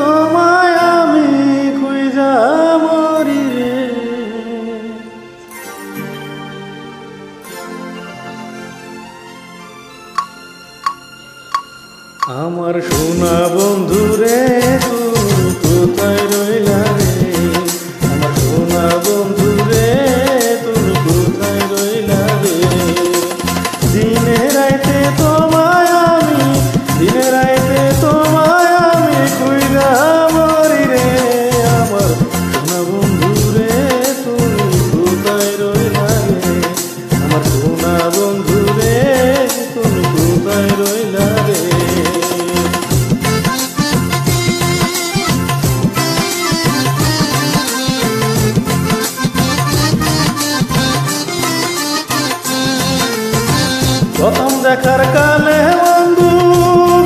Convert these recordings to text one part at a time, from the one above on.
তোমায় আমি খুঁজা মরি রে। আমার সোনা বন্ধু রে তুমি কোথায় রইলা রে। আমার সোনা বন্ধু রে তুমি কোথায় রইলা রে। দিনে রাইতে তোমায় আমি, দিনে রাইতে তোমায় আমি খুঁজা মরি রে। আমার সোনা বন্ধু রে তুমি কোথায় রইলা রে। আমার সোনা বন্ধু রে তুমি কোথায় রইলা রে। প্রথম দেখার কালে বন্ধু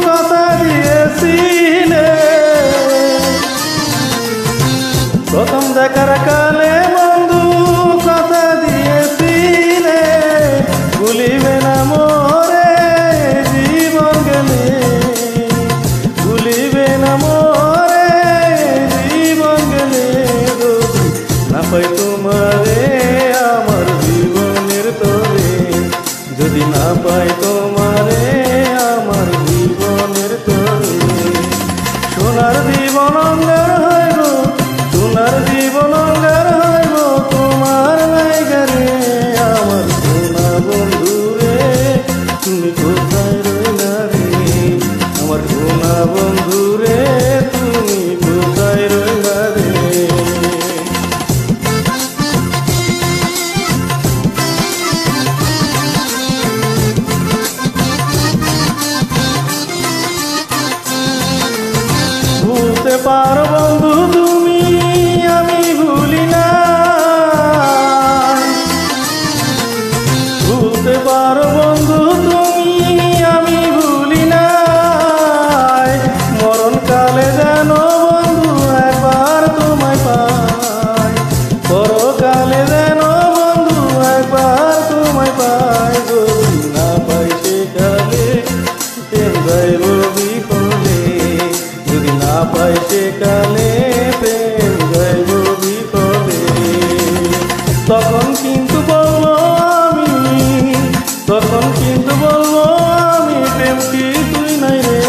কথা দিয়েছিলে, প্রথম দেখার কালে বন্ধু কথা দিয়েছিলে, ভুলিবে না মোরে জীবন গেলে, ভুলিবে না মোরে জীবন গেলে। না পাই তোমারে আমার জীবনের তরে, যদি না পাই তোমারে আমার জীবনের তরে। সোনার জীবন অঙ্গার হইব, সোনার জীবন অঙ্গার হইব তোমার নাইগা রে। আমার সোনা বন্ধু রে তুমি কোথায় রইলা রে। আমার সোনা বন্ধু রে তুমি কোথায় রইলা রে। ভুলতে পারো বন্ধু তুমি আমি ভুলি না, ভুলতে পারো বন্ধু তুমি আমি ভুলি না। মরণকালে যেন বন্ধু একবার তোমায় পাই, পরকালে যেন বন্ধু একবার তোমায় পাই। যদি না পাই সেকালে প্রেম যাইব বিফলে, যদি না পাই সেকালে প্রেম যাইব বিফলে। তখন কিন্তু বলবো আমি, তখন কিন্তু বলবো আমি প্রেম কি তুই নাই রে।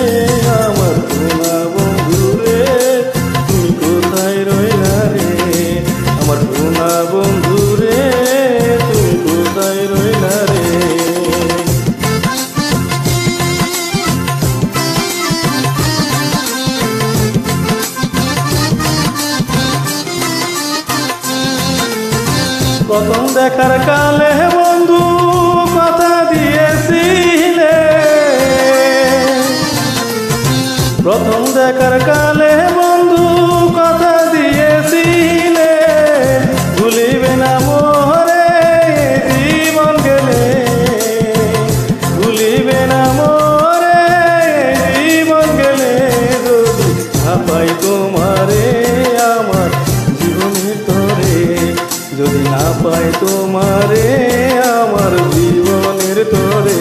আমার সোনা বন্ধু রে তুমি কোথায় রইলা রে। আমার সোনা বন্ধু রে তুমি কোথায় রইলা রে। প্রথম দেখার কালে বন্ধু কথা দিয়েছিলে, প্রথম দেখার কালে বন্ধু কথা দিয়েছিলে, ভুলিবে না মোরে জীবন গেলে, ভুলিবে না মোরে জীবন গেলে। যদি না পাই তোমারে আমার জীবনের তরে, যদি না পাই তোমারে আমার জীবনের তরে।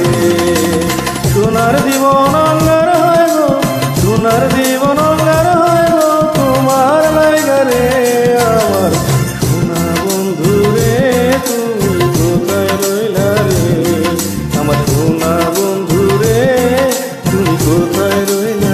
সোনার জীবন অঙ্গার হইব, সোনার জীবন অঙ্গার হইব তোমার নাইগা রে। আমার সোনা বন্ধু রে তুমি কোথায় রইলা রে। আমার সোনা বন্ধু রে তুমি কোথায় রইলা।